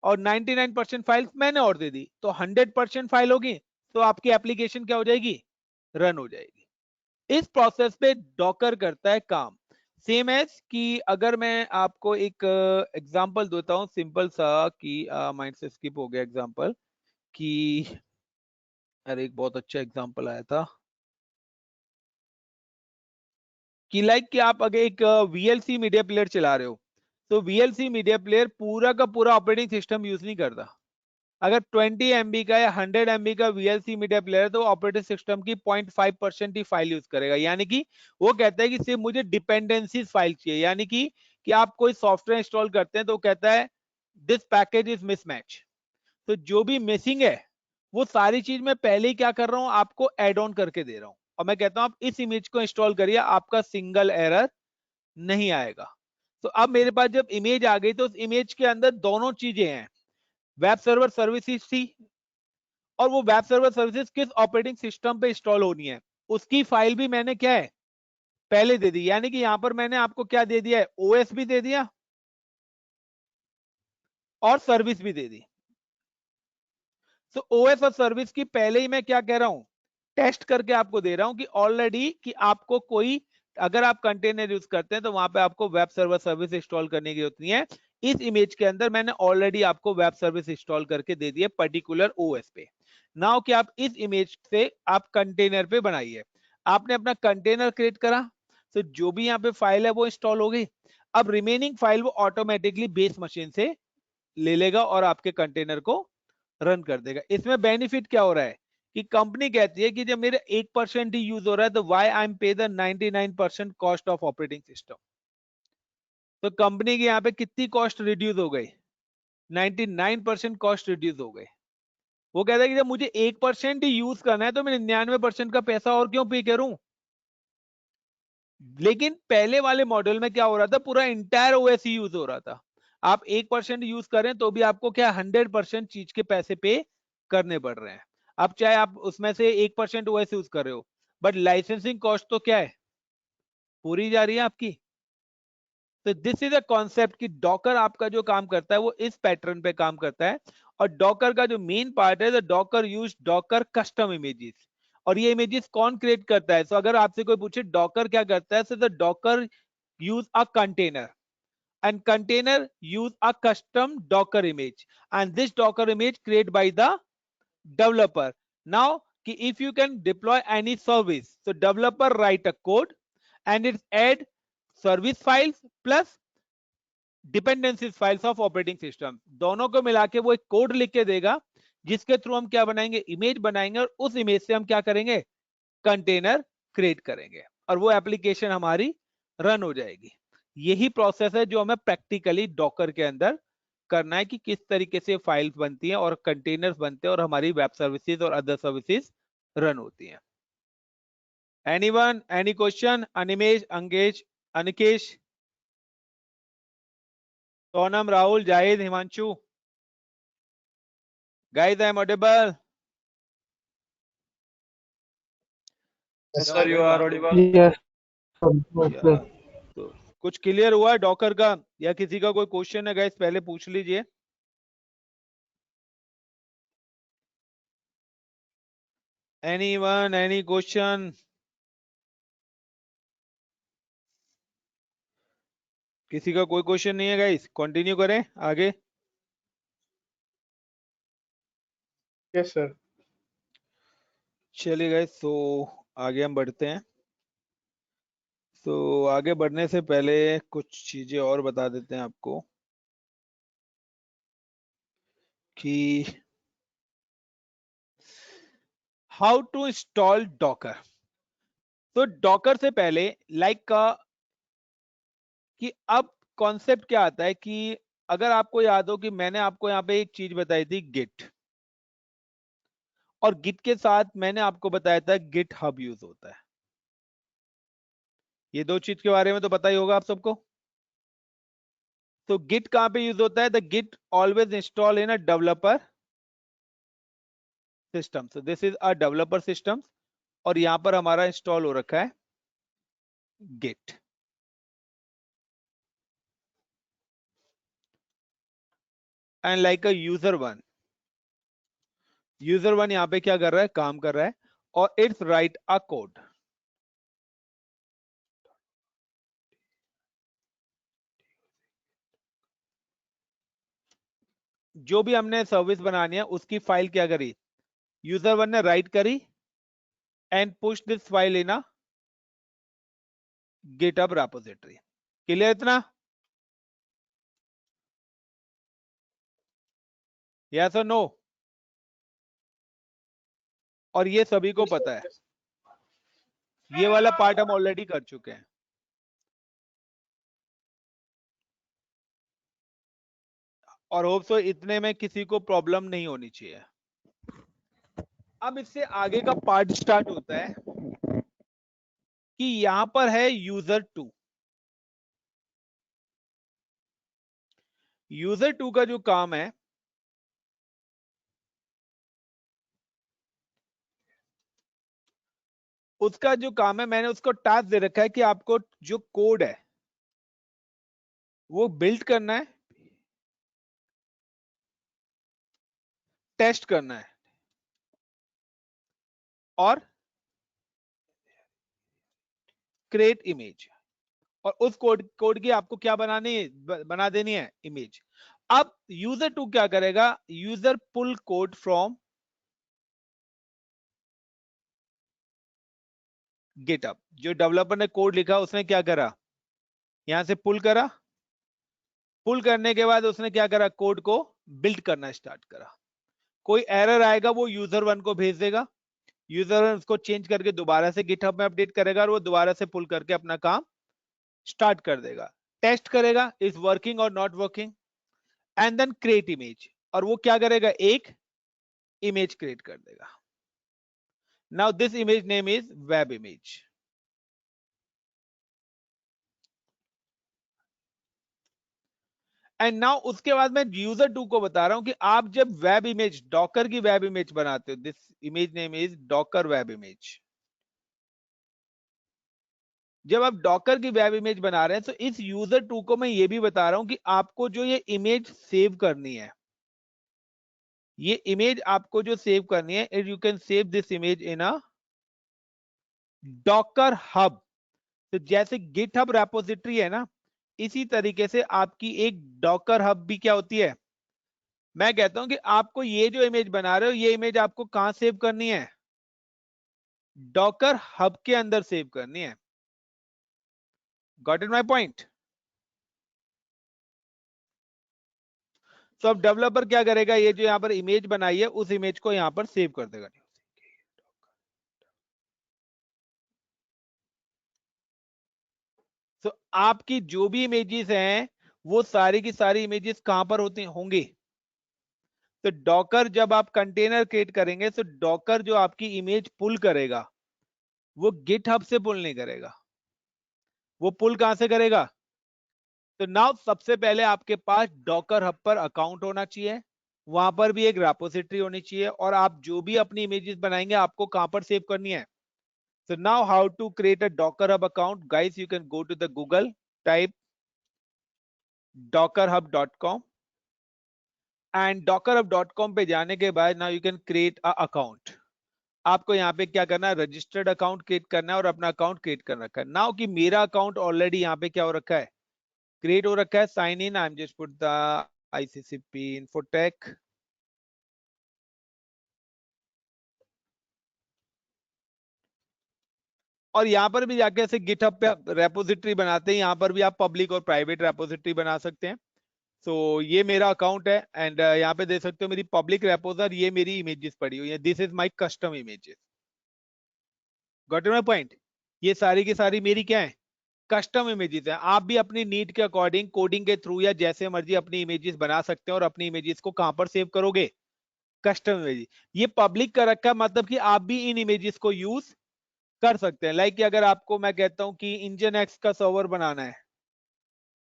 और 99% फाइल मैंने और दे दी, तो 100% फाइल होगी, तो आपकी एप्लीकेशन क्या हो जाएगी, रन हो जाएगी। इस प्रोसेस पे डॉकर करता है काम। सेम एज कि अगर मैं आपको एक एग्जांपल देता हूं सिंपल सा, कि माइंड से स्किप हो गया एग्जांपल, कि अरे एक बहुत अच्छा एग्जांपल आया था, कि लाइक कि आप अगर एक VLC मीडिया प्लेयर चला रहे हो, तो VLC मीडिया प्लेयर पूरा का पूरा ऑपरेटिंग सिस्टम यूज नहीं करता। अगर 20 MB का या 100 MB का VLC मीडिया प्लेयर है तो ऑपरेटिंग सिस्टम की 0.5% ही फाइल यूज करेगा। यानी कि वो कहता है कि सिर्फ मुझे डिपेंडेंसीज फाइल चाहिए, यानी कि आप कोई सॉफ्टवेयर इंस्टॉल करते हैं तो कहता है दिस पैकेज इज मिसमैच। तो जो भी मिसिंग है वो सारी चीज मैं पहले ही क्या कर रहा हूं, आपको एड ऑन करके दे रहा हूं, और मैं कहता हूं आप इस इमेज को इंस्टॉल करिए, आपका सिंगल एरर नहीं आएगा। तो अब मेरे पास जब इमेज आ गई तो उस इमेज के अंदर दोनों चीजें हैं, वेब सर्वर सर्विसेज थी, और वो वेब सर्वर सर्विसेज किस ऑपरेटिंग सिस्टम पे इंस्टॉल होनी है उसकी फाइल भी मैंने क्या है पहले दे दी। यानी कि यहां पर मैंने आपको क्या दे दिया है, ओएस भी दे दिया और सर्विस भी दे दी। तो ओएस और सर्विस की पहले ही मैं क्या कह रहा हूं, टेस्ट करके आपको दे रहा हूं कि ऑलरेडी कि आपको कोई, अगर आप कंटेनर यूज करते हैं तो वहां पे आपको वेब सर्वर सर्विस इंस्टॉल करने की जरूरत नहीं है। इस इमेज के अंदर मैंने ऑलरेडी आपको वेब सर्विस इंस्टॉल करके दे दी है पर्टिकुलर ओएस पे। नाउ कि आप इस इमेज से आप कंटेनर पे बनाइए, आपने अपना कंटेनर क्रिएट करा, तो जो भी यहाँ पे फाइल है वो इंस्टॉल हो गई। अब रिमेनिंग फाइल वो ऑटोमेटिकली बेस मशीन से ले लेगा और आपके कंटेनर को रन कर देगा। इसमें बेनिफिट क्या हो रहा है कि कंपनी कहती है कि जब मेरे 1% ही यूज हो रहा है तो व्हाई आई एम पे the 99% cost of operating system. तो कंपनी की यहाँ पे कितनी कॉस्ट रिड्यूस हो गई, 99% कॉस्ट रिड्यूस हो गई। वो कहता है कि जब मुझे 1% ही यूज करना है तो मैं 99% का पैसा और क्यों पे करूं। लेकिन पहले वाले मॉडल में क्या हो रहा था, पूरा इंटायर ओएस ही यूज हो रहा था। आप 1% यूज करें तो भी आपको क्या 100% चीज के पैसे पे करने पड़ रहे हैं। अब चाहे आप उसमें से 1% ओएस यूज कर रहे हो, बट लाइसेंसिंग कॉस्ट तो क्या है, पूरी जा रही है आपकी। तो दिस इज अ कॉन्सेप्ट कि डॉकर आपका जो काम करता है वो इस पैटर्न पे काम करता है। और डॉकर का जो मेन पार्ट है, Docker use Docker custom images. और ये इमेजेस कौन क्रिएट करता है, तो अगर आपसे कोई पूछे डॉकर क्या करता है, so the Docker use a container and container use a custom docker image, and this docker image created by the developer. Now if you can deploy any service, so developer write a code and it add service files plus dependencies files of operating system, दोनों को मिला के वो एक कोड लिख के देगा जिसके थ्रू हम क्या बनाएंगे, इमेज बनाएंगे, और उस इमेज से हम क्या करेंगे, कंटेनर क्रिएट करेंगे और वो एप्लीकेशन हमारी रन हो जाएगी। यही प्रोसेस है जो हमें प्रैक्टिकली डॉकर के अंदर करना है कि किस तरीके से फाइल्स बनती हैं और कंटेनर्स बनते हैं और हमारी वेब सर्विसेज और अदर सर्विसेज रन होती हैं। Anyone, any question? Animesh, Angesh, Anikesh, Sonam, Rahul, Zahid, Himanshu? Guys I am audible? Yes, sir, you are audible. Yes, okay. तो कुछ क्लियर हुआ है डॉकर का, या किसी का कोई क्वेश्चन है गाइस पहले पूछ लीजिए। Anyone, any question? किसी का कोई क्वेश्चन नहीं है गाइस, कंटिन्यू करें आगे। Yes, sir. चलिए गाइस, तो आगे हम बढ़ते हैं। तो आगे बढ़ने से पहले कुछ चीजें और बता देते हैं आपको कि हाउ टू इंस्टॉल डॉकर। तो डॉकर से पहले लाइक का कि अब कॉन्सेप्ट क्या आता है कि अगर आपको याद हो कि मैंने आपको यहाँ पे एक चीज बताई थी गिट, और गिट के साथ मैंने आपको बताया था गिट हब यूज होता है। ये दो चीज के बारे में तो पता ही होगा आप सबको। तो गिट कहां पे यूज होता है, the git always install in a developer system. So this is a developer system, और यहां पर हमारा इंस्टॉल हो रखा है git. And like a user one, user one यहां पे क्या कर रहा है, काम कर रहा है, और इट्स राइट अ कोड। जो भी हमने सर्विस बनानी है उसकी फाइल क्या करी, यूजर वन ने राइट करी and push this file in a GitHub repository. Clear इतना? यस और नो? और ये सभी को पता है, ये वाला पार्ट हम ऑलरेडी कर चुके हैं. और होप सो इतने में किसी को प्रॉब्लम नहीं होनी चाहिए. अब इससे आगे का पार्ट स्टार्ट होता है कि यहां पर है यूजर 2. यूजर 2 का जो काम है, उसका जो काम है, मैंने उसको टास्क दे रखा है कि आपको जो कोड है वो बिल्ड करना है, टेस्ट करना है और क्रिएट इमेज. और उस कोड की आपको क्या बना देनी है, इमेज. अब यूजर 2 क्या करेगा, user pull code from GitHub. जो डेवलपर ने कोड लिखा उसने क्या करा, यहां से पुल करा. पुल करने के बाद उसने क्या करा, कोड को बिल्ड करना स्टार्ट करा. कोई एरर आएगा वो यूजर 1 को भेज देगा. यूजर 1 उसको चेंज करके दोबारा से गिटहब में अपडेट करेगा और वो दोबारा से पुल करके अपना काम स्टार्ट कर देगा. टेस्ट करेगा इज वर्किंग और not working, and then create image. और वो क्या करेगा, एक इमेज क्रिएट कर देगा. Now this image name is web image. And now उसके बाद मैं यूजर 2 को बता रहा हूं कि आप जब वेब इमेज, डॉकर की वेब इमेज बनाते हो, this image name is Docker web image. जब आप डॉकर की वेब इमेज बना रहे हैं तो इस यूजर 2 को मैं ये भी बता रहा हूं कि आपको जो ये इमेज सेव करनी है, ये इमेज आपको जो सेव करनी है, you can save this image in a Docker hub. तो जैसे गिटहब रेपोजिटरी है ना, इसी तरीके से आपकी एक डॉकर हब भी क्या होती है. मैं कहता हूं कि आपको ये जो इमेज बना रहे हो, ये इमेज आपको कहां सेव करनी है, डॉकर हब के अंदर सेव करनी है. Got it my point? तो अब डेवलपर क्या करेगा, ये जो यहां पर इमेज बनाई है उस इमेज को यहां पर सेव कर देगा. तो आपकी जो भी इमेजेस हैं वो सारी की सारी इमेजेस कहां पर होती होंगी. तो डॉकर जब आप कंटेनर क्रिएट करेंगे तो डॉकर जो आपकी इमेज पुल करेगा वो गिटहब से पुल नहीं करेगा. वो पुल कहां से करेगा. तो नाउ सबसे पहले आपके पास डॉकर हब पर अकाउंट होना चाहिए, वहां पर भी एक रेपोजिटरी होनी चाहिए, और आप जो भी अपनी इमेजेस बनाएंगे आपको कहां पर सेव करनी है. So now how to create a Docker Hub account, guys? You can go to the Google, type dockerhub.com, and dockerhub.com पे जाने के बाद now you can create a account. आपको यहाँ पे क्या करना है, रजिस्टर्ड अकाउंट क्रिएट करना है और अपना अकाउंट क्रिएट कर रखा है. नाउ कि मेरा अकाउंट ऑलरेडी यहाँ पे क्या हो रखा है, क्रिएट हो रखा है. Sign in, I am just put the ICCP Infotech. और यहाँ पर भी जाके ऐसे गिटहब पे रेपोजिटरी बनाते हैं, यहाँ पर भी आप पब्लिक और प्राइवेट रेपोजिटरी बना सकते हैं. सो ये मेरा अकाउंट है एंड यहाँ पे देख सकते हो मेरी पब्लिक रेपोजर, ये मेरी इमेजेस पड़ी हुई है. This is my custom images. Got it my point? ये सारी की सारी मेरी क्या है, कस्टम इमेजेस है. आप भी अपनी नीड के अकॉर्डिंग कोडिंग के थ्रू या जैसे मर्जी अपनी इमेजेस बना सकते हैं. और अपनी इमेजेस को कहां पर सेव करोगे, कस्टम इमेजेस. ये पब्लिक का रखा मतलब कि आप भी इन इमेजेस को यूज कर सकते हैं. लाइक अगर आपको मैं कहता हूं कि इंजन एक्स का सर्वर बनाना है,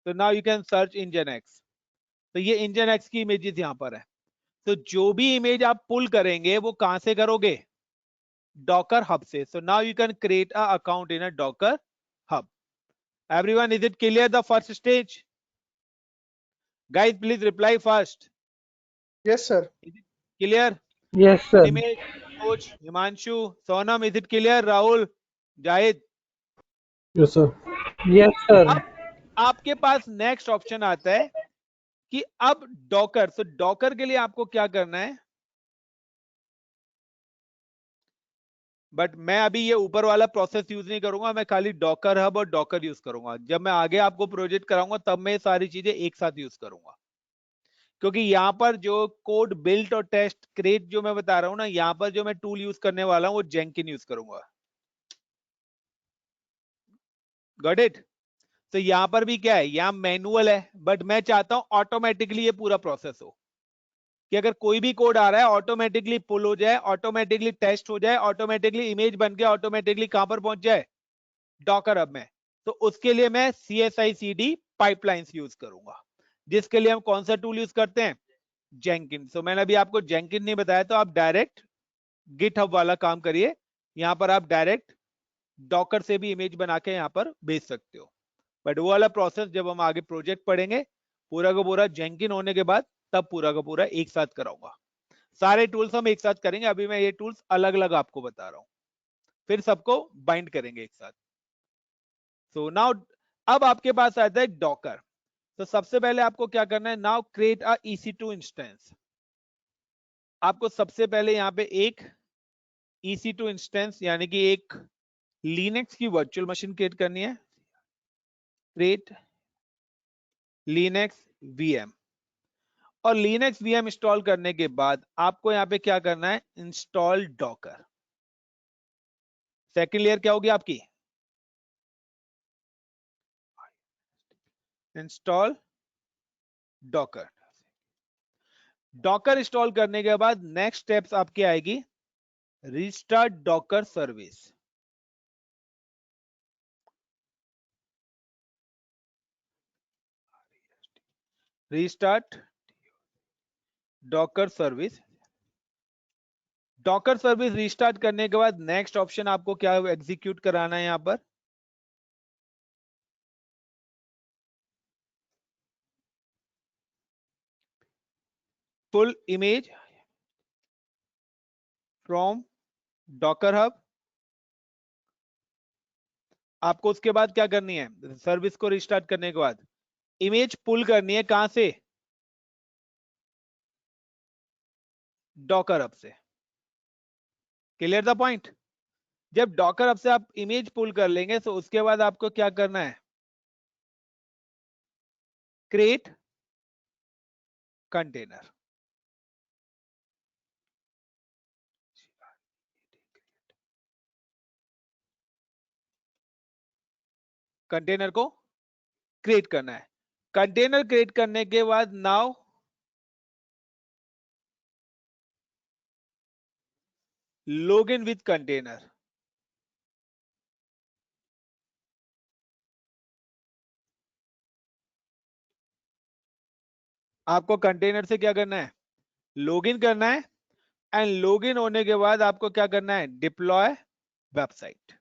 तो now you can search engine x. तो ये इंजन एक्स की इमेजेस यहां पर है. तो जो भी इमेज आप पुल करेंगे वो कहां से करोगे, डॉकर हब से. So now you can create a account in a Docker hub. Everyone, is it clear the first stage? Guys please reply first. Yes, sir. Clear? Yes, sir. Image, coach, Himanshu, Sonam, is it clear? Rahul, Zahid. Yes, sir. Yes, sir. अब आपके पास नेक्स्ट ऑप्शन आता है कि अब डॉकर. तो डॉकर के लिए आपको क्या करना है, बट मैं अभी ये ऊपर वाला प्रोसेस यूज नहीं करूंगा, मैं खाली डॉकर हब और डॉकर यूज करूंगा। जब मैं आगे आपको प्रोजेक्ट कराऊंगा तब मैं ये सारी चीजें एक साथ यूज करूंगा, क्योंकि यहाँ पर जो कोड बिल्ट और टेस्ट क्रिएट जो मैं बता रहा हूँ ना, यहाँ पर जो मैं टूल यूज करने वाला हूँ वो जेंकिन यूज करूंगा। Got it? तो यहाँ पर भी क्या है, यहाँ मैनुअल है, बट मैं चाहता हूं ऑटोमेटिकली ये पूरा प्रोसेस हो, कि अगर कोई भी कोड आ रहा है ऑटोमेटिकली पुल हो जाए, ऑटोमेटिकली टेस्ट हो जाए, ऑटोमेटिकली इमेज बन के ऑटोमेटिकली कहां पर पहुंच जाए, डॉकर हब में। तो उसके लिए मैं CSI/CD पाइपलाइंस यूज करूंगा, जिसके लिए हम कौन सा टूल यूज करते हैं, जेंकिन। तो मैंने अभी आपको जेंकिन नहीं बताया, तो आप डायरेक्ट गिटहब वाला काम करिए। यहां पर आप डायरेक्ट डॉकर से भी इमेज बना के यहां पर भेज सकते हो, बट वो वाला प्रोसेस जब हम आगे प्रोजेक्ट पढ़ेंगे, पूरा का पूरा जेंकिन होने के बाद, तब पूरा का पूरा एक साथ कराऊंगा। सारे टूल्स हम एक साथ करेंगे, अभी मैं ये टूल्स अलग अलग आपको बता रहा हूं, फिर सबको बाइंड करेंगे एक साथ। सो नाउ अब आपके पास आता है डॉकर। तो सबसे पहले आपको क्या करना है, now create a EC2 instance. आपको सबसे पहले यहाँ पे एक EC2 इंस्टेंस यानी कि एक लिनक्स की वर्चुअल मशीन क्रिएट करनी है। क्रिएट लिनक्स VM, और लिनक्स VM इंस्टॉल करने के बाद आपको यहाँ पे क्या करना है, इंस्टॉल डॉकर। सेकंड लेयर क्या होगी आपकी, इंस्टॉल डॉकर। डॉकर इंस्टॉल करने के बाद नेक्स्ट स्टेप्स आपकी आएगी, restart Docker service. Restart Docker service. Docker service restart करने के बाद नेक्स्ट ऑप्शन आपको क्या एग्जीक्यूट कराना है, यहां पर पुल इमेज फ्रॉम डॉकर हब। आपको उसके बाद क्या करनी है, सर्विस को रिस्टार्ट करने के बाद इमेज पुल करनी है, कहां से, डॉकर हब से। Clear the point? जब डॉकर हब से आप इमेज पुल कर लेंगे, तो उसके बाद आपको क्या करना है, क्रिएट कंटेनर। कंटेनर को क्रिएट करना है। कंटेनर क्रिएट करने के बाद now log in with container. आपको कंटेनर से क्या करना है, लॉग इन करना है, एंड लॉग इन होने के बाद आपको क्या करना है, डिप्लॉय वेबसाइट।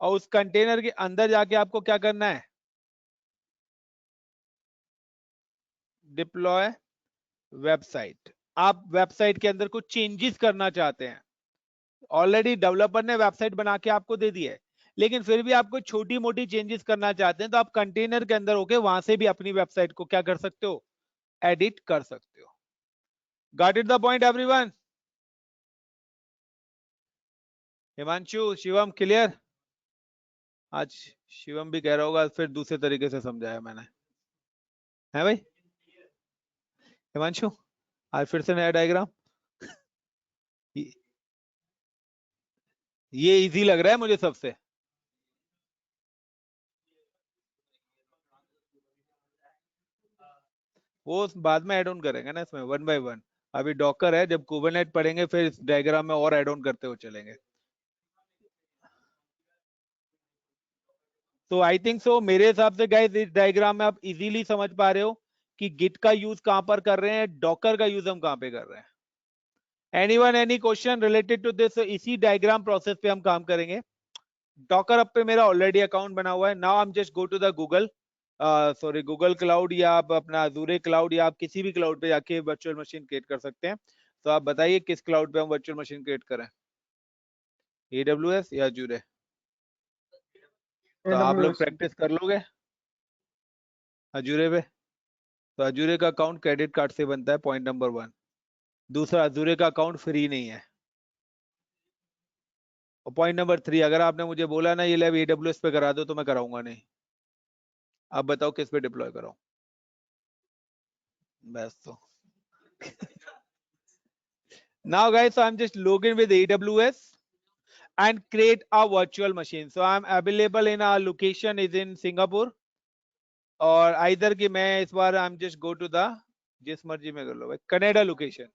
और उस कंटेनर के अंदर जाके आपको क्या करना है, डिप्लॉय वेबसाइट। आप वेबसाइट के अंदर कुछ चेंजेस करना चाहते हैं, ऑलरेडी डेवलपर ने वेबसाइट बना के आपको दे दी है, लेकिन फिर भी आपको छोटी मोटी चेंजेस करना चाहते हैं, तो आप कंटेनर के अंदर होके वहां से भी अपनी वेबसाइट को क्या कर सकते हो, एडिट कर सकते हो। Got it the point everyone? Himanshu, Shivam, clear? आज शिवम भी कह रहा होगा फिर दूसरे तरीके से समझाया मैंने, है भाई? हिमांशु आज फिर से नया डायग्राम, ये इजी लग रहा है मुझे सबसे। वो बाद में ऐड ऑन करेंगे ना इसमें, वन बाय वन। अभी डॉकर है, जब कुबरनेट पढ़ेंगे फिर इस डायग्राम में और ऐड ऑन करते हुए चलेंगे। तो आई थिंक सो, मेरे हिसाब से गाइस इस डायग्राम में आप इजीली समझ पा रहे हो कि गिट का यूज कहां पर कर रहे हैं, डॉकर का यूज हम कहां पे कर रहे हैं। Anyone any question related to this? इसी डायग्राम प्रोसेस पे हम काम करेंगे। डॉकर अप पे मेरा ऑलरेडी अकाउंट बना हुआ है। Now I am just go to the Google, sorry Google cloud, या आप अपना अजूरे क्लाउड, या आप किसी भी क्लाउड पे जाके वर्चुअल मशीन क्रिएट कर सकते हैं। तो आप बताइए किस क्लाउड पे हम वर्चुअल मशीन क्रिएट करें, AWS या अजूरे? तो आप लोग AWS। प्रैक्टिस कर लोगे अजूरे पे? तो अजूरे का अकाउंट क्रेडिट कार्ड से बनता है, पॉइंट नंबर 1। दूसरा, अजूरे का अकाउंट फ्री नहीं है। और पॉइंट नंबर 3, अगर आपने मुझे बोला ना ये लैब AWS पे करा दो तो मैं कराऊंगा नहीं। आप बताओ किस पे डिप्लॉय कराऊं? बस तो now guys, so I'm just log in with AWS and create a virtual machine. So I'm available in our location is in Singapore, और either कि मैं इस बार I'm just go to the, जिस मर्जी में कर लो भाई, कनाडा लोकेशन।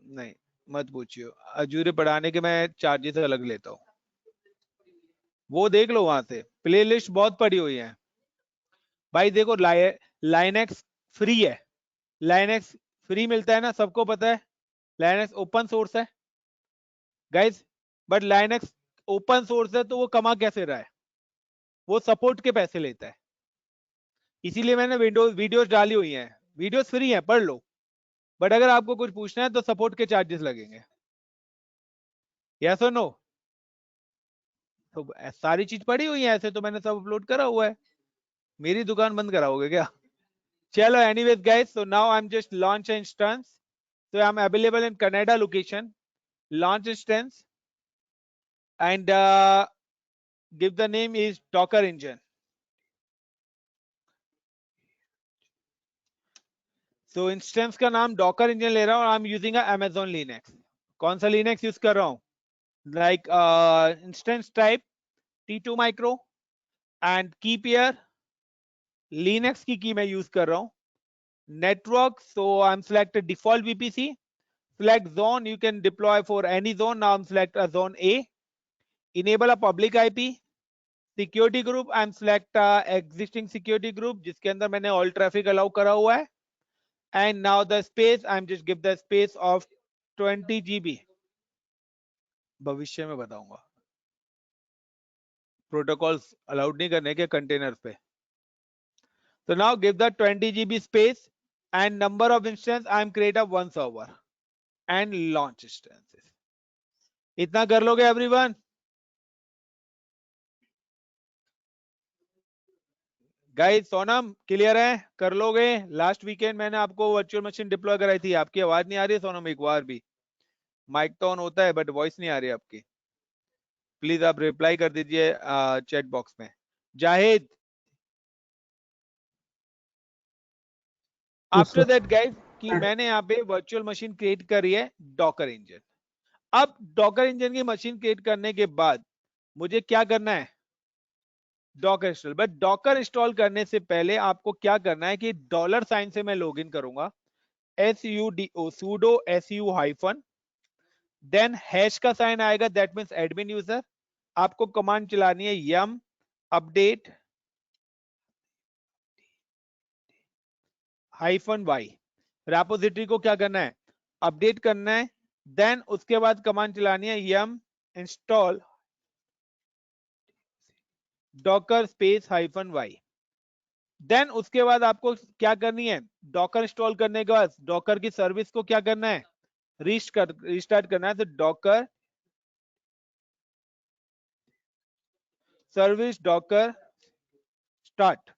नहीं मत पूछियो, अजूरे पढ़ाने के मैं चार्जेस अलग लेता हूँ, वो देख लो वहां से, प्लेलिस्ट बहुत पड़ी हुई है भाई। देखो लाइनेक्स फ्री है, लाइनेक्स फ्री मिलता है ना, सबको पता है। लाइनेक्स ओपन सोर्स है guys, but Linux open source है तो वो कमा कैसे रहा है? वो सपोर्ट के पैसे लेता है, इसीलिए मैंने वीडियोस डाली हुई हैं। वीडियोस फ्री हैं, पढ़ लो, बट अगर आपको कुछ पूछना है तो सपोर्ट के चार्जेस लगेंगे। यस और नो? तो सारी चीज पड़ी हुई है, ऐसे तो मैंने सब अपलोड करा हुआ है। मेरी दुकान बंद कराओगे क्या? चलो anyways guys, so now I am just launch instance, so I'm available in Canada location, launch instance, and give the name is Docker engine. So instance का नाम Docker engine ले रहा हूँ, I'm using a Amazon Linux. कौन सा Linux यूज कर रहा हूँ? Like instance type T2 micro and key pair Linux की key मैं यूज कर रहा हूँ। Network, so I'm selected default VPC. Select zone, you can deploy for any zone. Now I'm select a zone A. Enable a public IP. Security group, I'm select existing security group जिसके अंदर मैंने all traffic allow करा हुआ है। And now the space, I'm just give the space of 20 GB. भविष्य में बताऊंगा, प्रोटोकॉल्स अलाउड नहीं करने के कंटेनर पे। So now give the 20 GB space and number of instance I'm create a one server and launch instances. इतना कर लोगे एवरीवन? गाइस सोनम क्लियर है? कर लोगे? लास्ट वीकेंड मैंने आपको वर्चुअल मशीन डिप्लॉय कराई थी। आपकी आवाज नहीं आ रही है सोनम एक बार भी? माइक तो ऑन होता है बट वॉइस नहीं आ रही आपकी। प्लीज आप रिप्लाई कर दीजिए चैट बॉक्स में। जाहिद, आफ्टर दैट गाइस कि मैंने यहाँ पे वर्चुअल मशीन क्रिएट करी है डॉकर इंजन। अब डॉकर इंजन की मशीन क्रिएट करने के बाद मुझे क्या करना है? Docker install. But Docker install करने से पहले आपको क्या करना है कि डॉलर साइन से मैं लॉगिन करूंगा, sudo sudo su hyphen, then hash का साइन आएगा, दैट मींस एडमिन यूजर। आपको कमांड चलानी है yum अपडेट -y। रेपोजिटरी को क्या करना है? अपडेट करना है। देन उसके बाद कमांड चलानी है yum install Docker space -y। Then उसके बाद आपको क्या करनी है? डॉकर इंस्टॉल करने के बाद डॉकर की सर्विस को क्या करना है? रिस्टार्ट करना है। तो डॉकर सर्विस डॉकर स्टार्ट।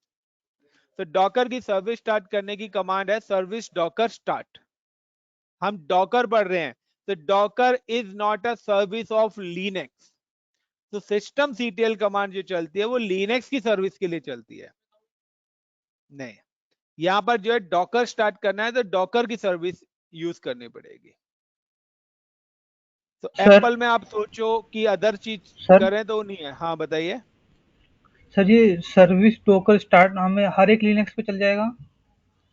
तो डॉकर की सर्विस स्टार्ट करने की कमांड है सर्विस डॉकर स्टार्ट। हम डॉकर पढ़ रहे हैं, तो Docker is not a service of Linux. तो सिस्टम सीटीएल कमांड जो चलती है वो लिनक्स की सर्विस के लिए चलती है। नहीं, यहां पर जो है डॉकर स्टार्ट करना है तो डॉकर की सर्विस यूज करनी पड़ेगी। तो एप्पल में आप सोचो कि अदर चीज करें तो नहीं है। हाँ बताइए सर, ये सर्विस डॉकर स्टार्ट हमें हर एक लिनक्स पे चल जाएगा?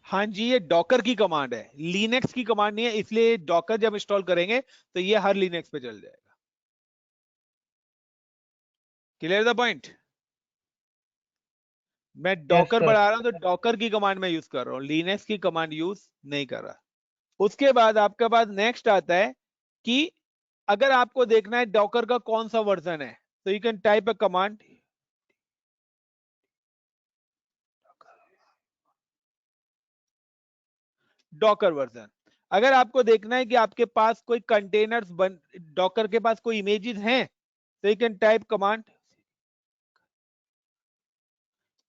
हाँ जी, ये डॉकर की कमांड है, लिनक्स की कमांड नहीं है, इसलिए डॉकर जब इंस्टॉल करेंगे तो ये हर लिनक्स पे चल जाएगा। Clear the point? मैं डॉकर बढ़ा रहा हूं तो डॉकर की कमांड में यूज कर रहा हूं, लिनक्स की कमांड यूज नहीं कर रहा। उसके बाद आपके पास नेक्स्ट आता है कि अगर आपको देखना है डॉकर का कौन सा वर्जन है, तो you can type a command Docker version. अगर आपको देखना है कि आपके पास कोई कंटेनर्स डॉकर के पास कोई इमेजेस हैं, तो you can type command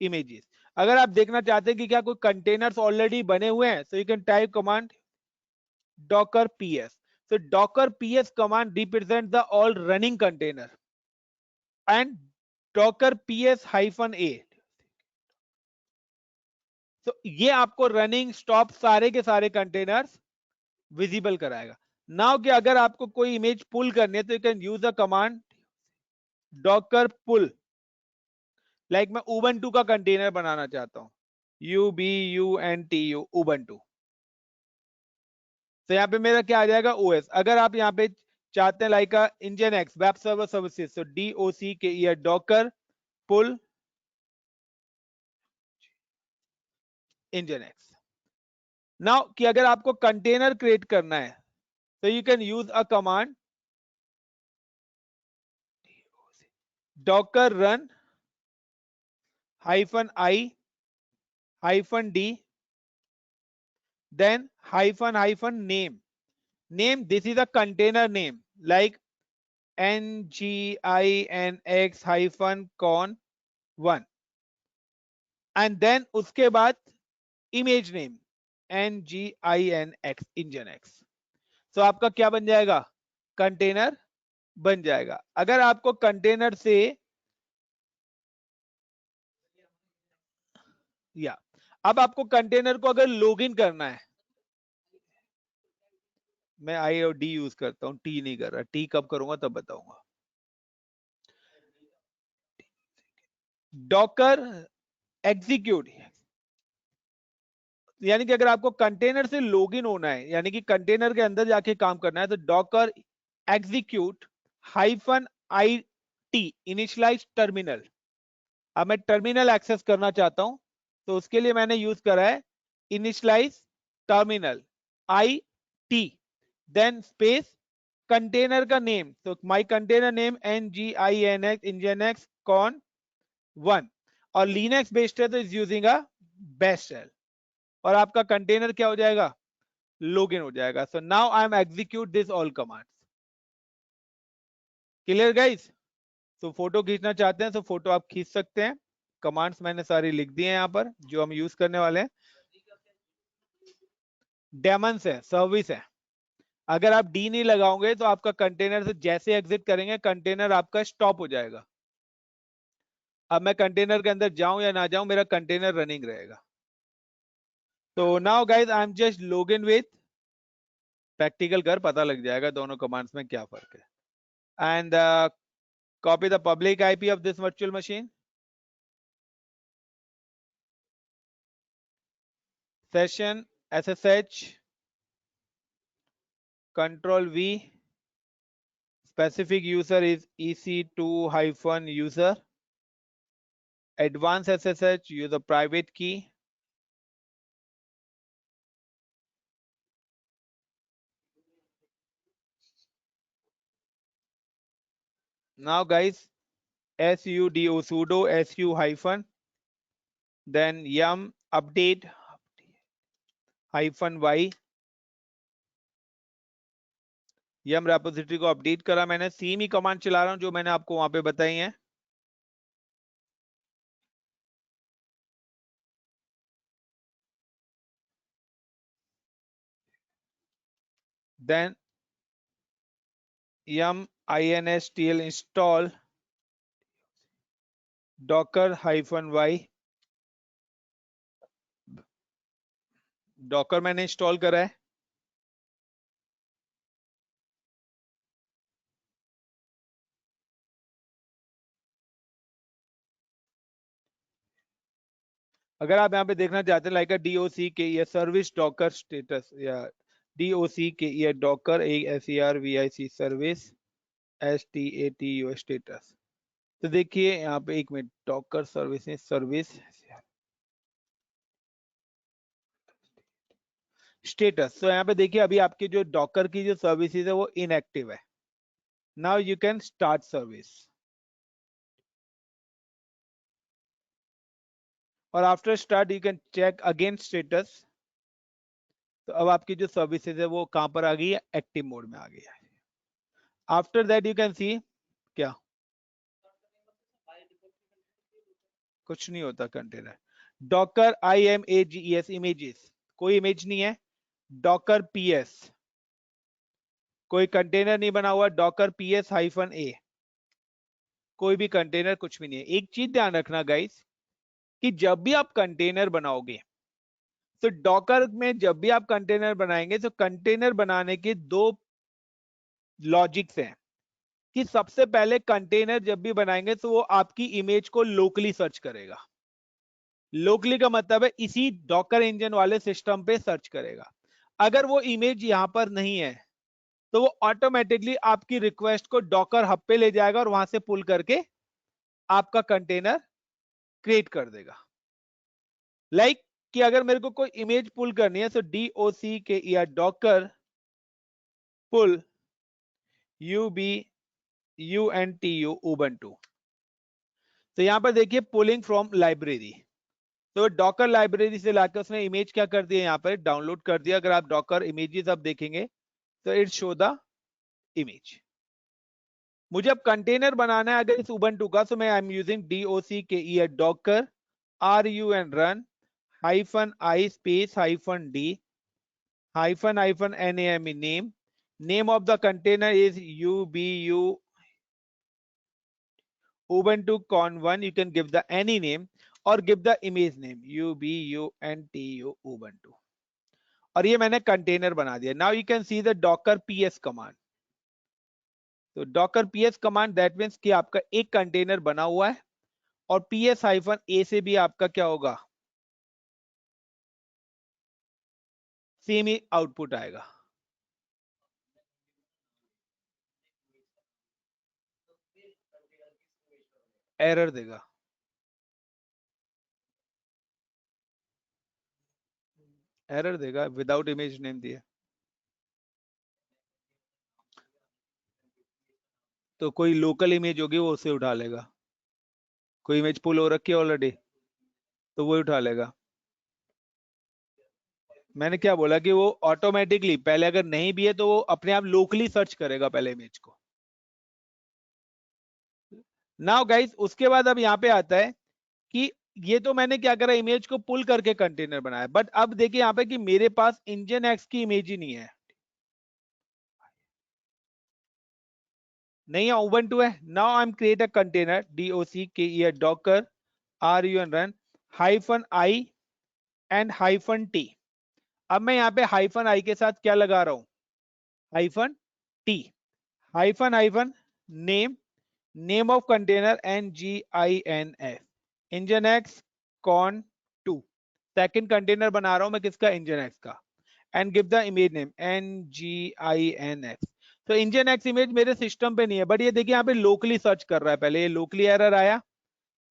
images. अगर आप देखना चाहते हैं कि क्या कोई कंटेनर्स ऑलरेडी बने हुए हैं, तो you can type command Docker PS. So docker ps command represents the all running container and docker ps -a. So ये आपको रनिंग स्टॉप सारे के सारे कंटेनर्स विजिबल कराएगा. नाउ कि अगर आपको कोई इमेज पुल करनी है तो you can use the command docker pull. Like मैं ubuntu का कंटेनर बनाना चाहता हूं, ubuntu ubuntu. तो यहाँ पे मेरा क्या आ जाएगा OS. अगर आप यहाँ पे चाहते हैं like nginx web server services, तो docker docker pull nginx. Now कि अगर आपको कंटेनर क्रिएट करना है तो you can use a command docker run -i-d then -name. Name, this is a container name like nginx-con1 and then उसके बाद image name nginx nginx. तो आपका क्या बन जाएगा, कंटेनर बन जाएगा. अगर आपको कंटेनर से या अब आपको कंटेनर को अगर लॉगिन करना है, मैं आई और डी यूज करता हूं, टी नहीं कर रहा. टी कब करूंगा तब बताऊंगा. डॉकर एग्जीक्यूट, यानी कि अगर आपको कंटेनर से लॉगिन होना है, यानी कि कंटेनर के अंदर जाके काम करना है, तो Docker execute -it initialize terminal. अब मैं टर्मिनल एक्सेस करना चाहता हूं तो उसके लिए मैंने यूज करा है initialize terminal IT then space container का नेम, तो my container name nginx con1 और लिनक्स बेस्ड है तो is using a best shell और आपका कंटेनर क्या हो जाएगा, लॉगिन हो जाएगा. So now I am execute this all commands. Clear guys? तो फोटो खींचना चाहते हैं तो फोटो आप खींच सकते हैं. कमांड्स मैंने सारी लिख दी हैं यहाँ पर जो हम यूज करने वाले हैं. डेमन्स है, सर्विस है. अगर आप डी नहीं लगाओगे तो आपका कंटेनर से जैसे एग्जिट करेंगे कंटेनर आपका स्टॉप हो जाएगा. अब मैं कंटेनर के अंदर जाऊं या ना जाऊं, मेरा कंटेनर रनिंग रहेगा. तो now guys I am just login with, practical कर पता लग जाएगा दोनों कमांड्स में क्या फर्क है. And copy the public IP of this virtual machine. Session SSH Control V. Specific user is EC2-user. Advanced SSH, use a private key. Now guys, sudo su- then yum update -y. Yama repository को अपडेट करा मैंने. सेम ही कमांड चला रहा हूं जो मैंने आपको वहां पे बताई है. Then yum instll install docker -y. Docker मैंने इंस्टॉल करा है. अगर आप यहाँ पे देखना चाहते हैं लाइक DOC के ये सर्विस डॉकर स्टेटस या DOC के ये Docker SERVIC service STATU status. तो देखिए यहाँ पे एक मिनट, डॉकर सर्विस स्टेटस. तो यहाँ पे देखिए अभी आपकी जो डॉकर की जो सर्विसेज है वो इनएक्टिव है. Now you can start service और after start you can check again status. तो अब आपकी जो सर्विसेज है वो कहां पर आ गई है, एक्टिव मोड में आ गई है. आफ्टर दैट यू कैन सी क्या कुछ नहीं होता कंटेनर. डॉकर IMAGES इमेजेस, कोई इमेज नहीं है. डॉकर PS कोई कंटेनर नहीं बना हुआ, डॉकर PS-A, कोई भी कंटेनर कुछ भी नहीं है। एक चीज ध्यान रखना गाइस कि जब भी आप कंटेनर बनाओगे तो डॉकर में जब भी आप कंटेनर बनाएंगे तो कंटेनर बनाने के दो लॉजिक्स हैं कि सबसे पहले कंटेनर जब भी बनाएंगे तो वो आपकी इमेज को लोकली सर्च करेगा। लोकली का मतलब है इसी डॉकर इंजन वाले सिस्टम पे सर्च करेगा। अगर वो इमेज यहां पर नहीं है तो वो ऑटोमेटिकली आपकी रिक्वेस्ट को डॉकर हब पे ले जाएगा और वहां से पुल करके आपका कंटेनर क्रिएट कर देगा। लाइक कि अगर मेरे को कोई इमेज पुल करनी है तो DOCK या डॉकर पुल UBUNTU उबंटू। तो यहां पर देखिए पुलिंग फ्रॉम लाइब्रेरी, तो डॉकर लाइब्रेरी से लाकर उसने इमेज क्या कर दिया, यहाँ पर डाउनलोड कर दिया। अगर आप डॉकर इमेजेस अब देखेंगे तो इट शो द इमेज। मुझे अब कंटेनर बनाना है अगर इस उबंटू का, तो मैं I am using DOCK Docker RUN run -I space -D -NAME name of the container is UBU Ubuntu con1, you can give the any name or give the image name UBUNTU Ubuntu, और ये मैंने कंटेनर बना दिया। Now you can see the docker PS command. तो docker PS command that means कि आपका एक कंटेनर बना हुआ है और PS-A से भी आपका क्या होगा, सेम ही आउटपुट आएगा। एरर देगा, एरर देगा विदाउट इमेज नेम दिए। तो कोई लोकल इमेज होगी वो उसे उठा लेगा, कोई इमेज पुल हो रखी है ऑलरेडी तो वो उठा लेगा। मैंने क्या बोला कि वो ऑटोमेटिकली पहले अगर नहीं भी है तो वो अपने आप लोकली सर्च करेगा पहले इमेज को। नाउ गाइस उसके बाद अब यहाँ पे आता है कि ये तो मैंने क्या करा, इमेज को पुल करके कंटेनर बनाया, बट अब देखिए यहाँ पे कि मेरे पास इंजन की इमेज ही नहीं है, नहीं है, उबंटू है। Now I M create a container DOCK Docker RUN run -I and -T। अब मैं यहाँ पे -I के साथ क्या लगा रहा हूं, -T -, name of container NGINF Nginx con2। Second container बना रहा हूं मैं किसका, Nginx का, and give the image name NGINX। तो Nginx इमेज मेरे सिस्टम पे नहीं है, बट ये देखिए यहाँ पे लोकली सर्च कर रहा है। पहले ये लोकली एरर आया,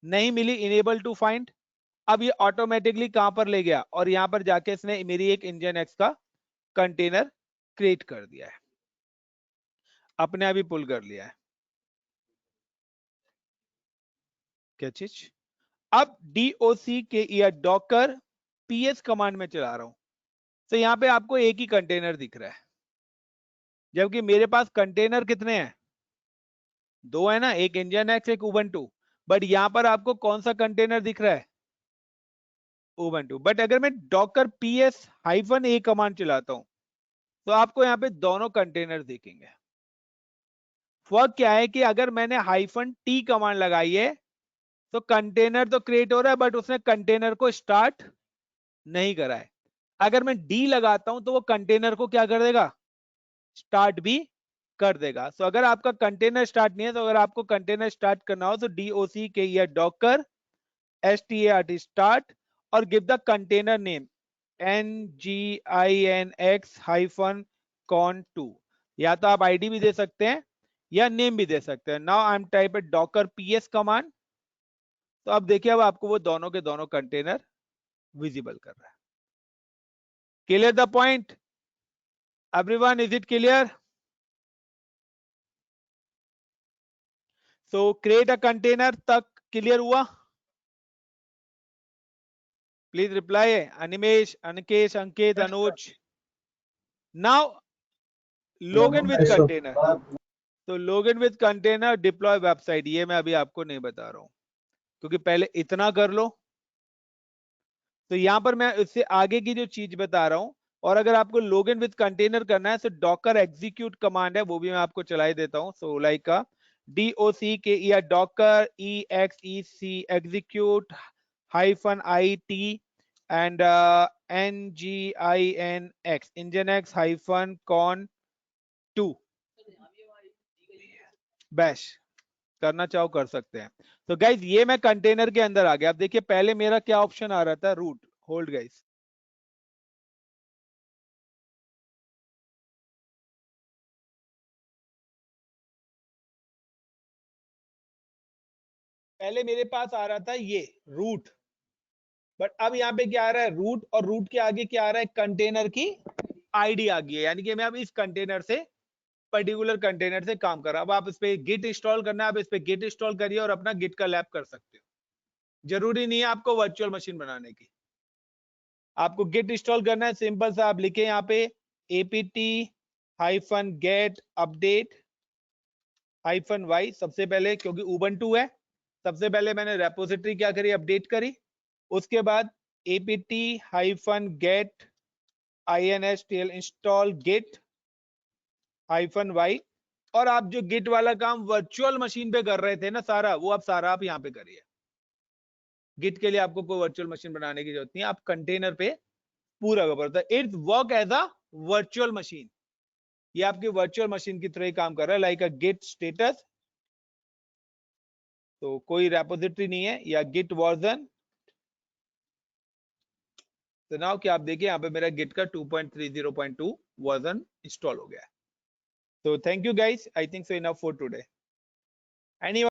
नहीं मिली, इनेबल टू फाइंड। अब ये ऑटोमेटिकली कहां पर ले गया और यहां पर जाके इसने मेरी एक Nginx का कंटेनर क्रिएट कर दिया है, अपने आप ही पुल कर लिया है। क्या चीज, अब DOCK डॉकर PS कमांड में चला रहा हूं तो यहां पे आपको एक ही कंटेनर दिख रहा है, जबकि मेरे पास कंटेनर कितने हैं, दो है ना, एक Nginx एक उबंटू, बट यहां पर आपको कौन सा कंटेनर दिख रहा है, उबंटू। बट अगर मैं डॉकर PS-A कमांड चलाता हूं तो आपको यहाँ पे दोनों कंटेनर दिखेंगे। फर्क क्या है कि अगर मैंने -T कमांड लगाई है तो कंटेनर तो क्रिएट हो रहा है बट उसने कंटेनर को स्टार्ट नहीं करा है। अगर मैं D लगाता हूं तो वो कंटेनर को क्या कर देगा, स्टार्ट भी कर देगा। सो अगर आपका कंटेनर स्टार्ट नहीं है, तो अगर आपको कंटेनर स्टार्ट करना हो तो DOCK या डॉकर START स्टार्ट और give the container name NGINX -con2, या तो आप आईडी भी दे सकते हैं या नेम भी दे सकते हैं। Now I M type Docker PS command, तो अब देखिए अब आपको वो दोनों के दोनों कंटेनर विजिबल कर रहा है। Clear the point everyone, is it clear? So create a container तक क्लियर हुआ? Please reply, Animesh, Ankesh, Ankit, Anuj. Now login with Yes, sir. Container, तो login with container deploy website, ये मैं अभी आपको नहीं बता रहा हूं क्योंकि पहले इतना कर लो। तो यहां पर मैं इससे आगे की जो चीज बता रहा हूं और अगर आपको login with कंटेनर करना है तो docker execute कमांड है, वो भी मैं आपको चलाई देता हूँ. So like DOCK या docker EXEC execute -IT and NGINX nginx -con 2 bash करना चाहो कर सकते हैं. तो गाइज ये मैं कंटेनर के अंदर आ गया. अब देखिए पहले मेरा क्या ऑप्शन आ रहा था, रूट. होल्ड गाइज, पहले मेरे पास आ रहा था ये रूट, बट अब यहाँ पे क्या आ रहा है, रूट, और रूट के आगे क्या आ रहा है, कंटेनर की आईडी आ गई है. यानी कि मैं अब इस कंटेनर से, पर्टिकुलर कंटेनर से काम कर रहा. अब आप इस पे गिट इंस्टॉल करना है, आप इस पे गिट इंस्टॉल करिए और अपना गिट का लैब कर सकते हो. जरूरी नहीं है आपको वर्चुअल मशीन बनाने की. आपको गिट इंस्टॉल करना है, सिंपल सा आप लिखे यहाँ पे apt-get update -y. सबसे पहले क्योंकि उबंटू है, सबसे पहले मैंने रेपोजिटरी क्या करी, अपडेट करी. उसके बाद apt-get install install git -y. और आप जो गिट वाला काम वर्चुअल मशीन पे कर रहे थे ना सारा, वो आप सारा आप यहाँ पे करिए. गिट के लिए आपको कोई वर्चुअल मशीन बनाने की जरूरत नहीं है, आप कंटेनर पे पूरा का पूरा. It's work as a virtual machine. ये आपकी वर्चुअल मशीन की तरह ही काम कर रहा है, लाइक अ गिट स्टेटस. तो कोई रेपोजिटरी नहीं है, या गिट वर्जन. तो नाउ क्या आप देखिए यहाँ पे मेरा गिट का 2.30.2 वर्जन इंस्टॉल हो गया है. तो thank you guys, I think so enough for today. Any